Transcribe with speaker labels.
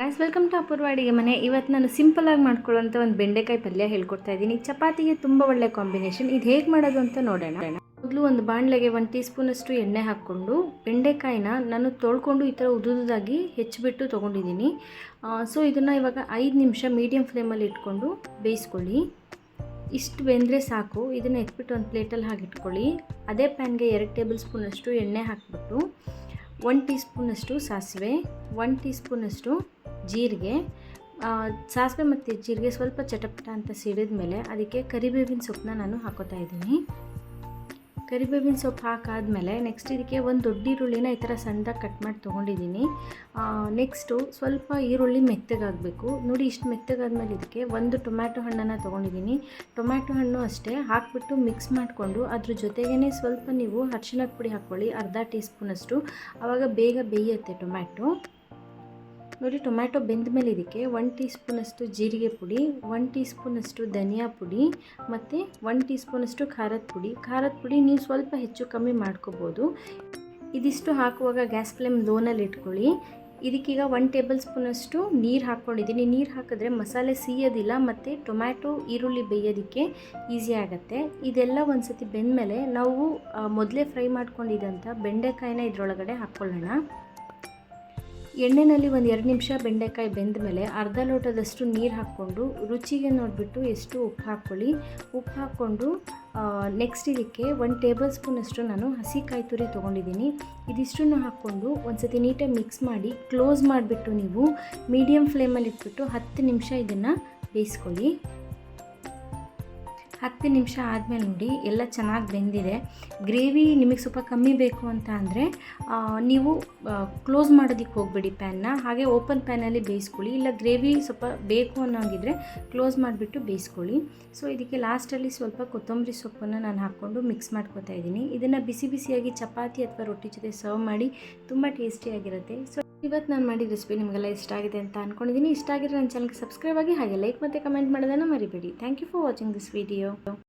Speaker 1: Guys welcome to ಅಪೂರ್ವ ಅಡಿಗೆ ಮನೆ. ಇವತ್ತು ನಾನು ಸಿಂಪಲಾಗಿ ಮಾಡ್ಕೊಳ್ಳೋಂಥ ಒಂದು ಬೆಂಡೆಕಾಯಿ ಪಲ್ಯ ಹೇಳ್ಕೊಡ್ತಾ ಇದ್ದೀನಿ. ಚಪಾತಿಗೆ ತುಂಬ ಒಳ್ಳೆ ಕಾಂಬಿನೇಷನ್. ಇದು ಹೇಗೆ ಮಾಡೋದು ಅಂತ ನೋಡೋಣ. ಮೊದಲು ಒಂದು ಬಾಣಲೆಗೆ 1 ಟೀ ಸ್ಪೂನಷ್ಟು ಎಣ್ಣೆ ಹಾಕ್ಕೊಂಡು ಬೆಂಡೆಕಾಯಿನ ನಾನು ತೊಳ್ಕೊಂಡು ಈ ಥರ ಉದುದಾಗಿ ಹೆಚ್ಚಿಬಿಟ್ಟು ತೊಗೊಂಡಿದ್ದೀನಿ. ಸೊ ಇದನ್ನು ಇವಾಗ 5 ನಿಮಿಷ ಮೀಡಿಯಮ್ ಫ್ಲೇಮಲ್ಲಿ ಇಟ್ಕೊಂಡು ಬೇಯಿಸ್ಕೊಳ್ಳಿ. ಇಷ್ಟು ಬೆಂದರೆ ಸಾಕು. ಇದನ್ನು ಎತ್ಬಿಟ್ಟು ಒಂದು ಪ್ಲೇಟಲ್ಲಿ ಹಾಕಿಟ್ಕೊಳ್ಳಿ. ಅದೇ ಪ್ಯಾನ್ಗೆ 2 ಟೇಬಲ್ ಸ್ಪೂನಷ್ಟು ಎಣ್ಣೆ ಹಾಕಿಬಿಟ್ಟು 1 ಟೀ ಸ್ಪೂನಷ್ಟು ಸಾಸಿವೆ, 1 ಟೀ ಸ್ಪೂನಷ್ಟು ಜೀರಿಗೆ, ಸಾಸಿವೆ ಮತ್ತು ಜೀರಿಗೆ ಸ್ವಲ್ಪ ಚಟಪಟ ಅಂತ ಸಿಡಿದ ಮೇಲೆ ಅದಕ್ಕೆ ಕರಿಬೇವಿನ ಸೊಪ್ಪನ್ನ ನಾನು ಹಾಕೋತಾ ಇದ್ದೀನಿ. ಕರಿಬೇವಿನ ಸೊಪ್ಪು ಹಾಕಾದ್ಮೇಲೆ ನೆಕ್ಸ್ಟ್ ಇದಕ್ಕೆ ಒಂದು ದೊಡ್ಡ ಈರುಳ್ಳಿನ ಈ ಥರ ಸಣ್ಣದಾಗಿ ಕಟ್ ಮಾಡಿ ತೊಗೊಂಡಿದ್ದೀನಿ. ನೆಕ್ಸ್ಟು ಸ್ವಲ್ಪ ಈರುಳ್ಳಿ ಮೆತ್ತಗಾಗಬೇಕು ನೋಡಿ. ಇಷ್ಟು ಮೆತ್ತಗಾದ್ಮೇಲೆ ಇದಕ್ಕೆ ಒಂದು ಟೊಮ್ಯಾಟೊ ಹಣ್ಣನ್ನು ತೊಗೊಂಡಿದ್ದೀನಿ. ಟೊಮ್ಯಾಟೊ ಹಣ್ಣು ಅಷ್ಟೇ ಹಾಕಿಬಿಟ್ಟು ಮಿಕ್ಸ್ ಮಾಡಿಕೊಂಡು ಅದ್ರ ಜೊತೆಗೇ ಸ್ವಲ್ಪ ನೀವು ಅರಿಶಿಣದ ಪುಡಿ ಹಾಕ್ಕೊಳ್ಳಿ, ಅರ್ಧ ಟೀ ಸ್ಪೂನಷ್ಟು. ಆವಾಗ ಬೇಗ ಬೇಯುತ್ತೆ ಟೊಮ್ಯಾಟೊ ನೋಡಿ. ಟೊಮ್ಯಾಟೊ ಬೆಂದ ಮೇಲೆ ಇದಕ್ಕೆ 1 ಟೀ ಸ್ಪೂನಷ್ಟು ಜೀರಿಗೆ ಪುಡಿ, 1 ಟೀ ಸ್ಪೂನಷ್ಟು ಧನಿಯಾ ಪುಡಿ ಮತ್ತು 1 ಟೀ ಸ್ಪೂನಷ್ಟು ಖಾರದ ಪುಡಿ ನೀವು ಸ್ವಲ್ಪ ಹೆಚ್ಚು ಕಮ್ಮಿ ಮಾಡ್ಕೋಬೋದು. ಇದಿಷ್ಟು ಹಾಕುವಾಗ ಗ್ಯಾಸ್ ಫ್ಲೇಮ್ ಲೋನಲ್ಲಿ ಇಟ್ಕೊಳ್ಳಿ. ಇದಕ್ಕೀಗ 1 ಟೇಬಲ್ ಸ್ಪೂನಷ್ಟು ನೀರು ಹಾಕ್ಕೊಂಡಿದ್ದೀನಿ. ನೀರು ಹಾಕಿದ್ರೆ ಮಸಾಲೆ ಸಿಯೋದಿಲ್ಲ ಮತ್ತು ಟೊಮ್ಯಾಟೊ ಈರುಳ್ಳಿ ಬೇಯೋದಕ್ಕೆ ಈಸಿ ಆಗುತ್ತೆ. ಇದೆಲ್ಲ ಒಂದು ಸತಿ ಬೆಂದಮೇಲೆ ನಾವು ಮೊದಲೇ ಫ್ರೈ ಮಾಡ್ಕೊಂಡಿದ್ದಂಥ ಬೆಂಡೆಕಾಯಿನ ಇದರೊಳಗಡೆ ಹಾಕ್ಕೊಳ್ಳೋಣ. ಎಣ್ಣೆಯಲ್ಲಿ ಒಂದು 2 ನಿಮಿಷ ಬೆಂಡೆಕಾಯಿ ಬೆಂದ ಮೇಲೆ ಅರ್ಧ ಲೋಟದಷ್ಟು ನೀರು ಹಾಕ್ಕೊಂಡು ರುಚಿಗೆ ನೋಡಿಬಿಟ್ಟು ಎಷ್ಟು ಉಪ್ಪು ಹಾಕ್ಕೊಳ್ಳಿ. ಉಪ್ಪು ಹಾಕ್ಕೊಂಡು ನೆಕ್ಸ್ಟ್ ಇದಕ್ಕೆ 1 ಟೇಬಲ್ ಸ್ಪೂನಷ್ಟು ನಾನು ಹಸಿ ಕಾಯಿ ತುರಿ ತೊಗೊಂಡಿದ್ದೀನಿ. ಇದಿಷ್ಟನ್ನು ಹಾಕ್ಕೊಂಡು ಒಂದು ಸತಿ ನೀಟಾಗಿ ಮಿಕ್ಸ್ ಮಾಡಿ ಕ್ಲೋಸ್ ಮಾಡಿಬಿಟ್ಟು ನೀವು ಮೀಡಿಯಮ್ ಫ್ಲೇಮಲ್ಲಿ ಇಟ್ಬಿಟ್ಟು 10 ನಿಮಿಷ ಇದನ್ನು ಬೇಯಿಸ್ಕೊಳ್ಳಿ. 10 ನಿಮಿಷ ಆದಮೇಲೆ ನೋಡಿ ಎಲ್ಲ ಚೆನ್ನಾಗಿ ಬೆಂದಿದೆ. ಗ್ರೇವಿ ನಿಮಗೆ ಸ್ವಲ್ಪ ಕಮ್ಮಿ ಬೇಕು ಅಂತ ಅಂದರೆ ನೀವು ಕ್ಲೋಸ್ ಮಾಡೋದಕ್ಕೆ ಹೋಗಬೇಡಿ ಪ್ಯಾನ್ನ, ಹಾಗೆ ಓಪನ್ ಪ್ಯಾನಲ್ಲಿ ಬೇಯಿಸ್ಕೊಳ್ಳಿ. ಇಲ್ಲ ಗ್ರೇವಿ ಸ್ವಲ್ಪ ಬೇಕು ಅನ್ನೋಂಗಿದ್ರೆ ಕ್ಲೋಸ್ ಮಾಡಿಬಿಟ್ಟು ಬೇಯಿಸ್ಕೊಳ್ಳಿ. ಸೊ ಇದಕ್ಕೆ ಲಾಸ್ಟಲ್ಲಿ ಸ್ವಲ್ಪ ಕೊತ್ತಂಬರಿ ಸೊಪ್ಪನ್ನು ನಾನು ಹಾಕ್ಕೊಂಡು ಮಿಕ್ಸ್ ಮಾಡ್ಕೊತಾ ಇದ್ದೀನಿ. ಇದನ್ನು ಬಿಸಿ ಬಿಸಿಯಾಗಿ ಚಪಾತಿ ಅಥವಾ ರೊಟ್ಟಿ ಜೊತೆ ಸರ್ವ್ ಮಾಡಿ ತುಂಬ ಟೇಸ್ಟಿಯಾಗಿರುತ್ತೆ. ಸೊ ಇವತ್ತು ನಾನು ಮಾಡಿದ ರೆಸಿಪಿ ನಿಮಗೆಲ್ಲ ಇಷ್ಟ ಆಗಿದೆ ಅಂತ ಅಂದ್ಕೊಂಡಿದ್ದೀನಿ. ಇಷ್ಟ ಆಗಿದ್ರೆ ನನ್ನ ಚಾನಲ್ಗೆ ಸಬ್ಸ್ಕ್ರೈಬ್ ಆಗಿ ಹಾಗೆ ಲೈಕ್ ಮತ್ತು ಕಮೆಂಟ್ ಮಾಡೋದನ್ನು ಮರಿಬೇಡಿ. Thank you for watching this video.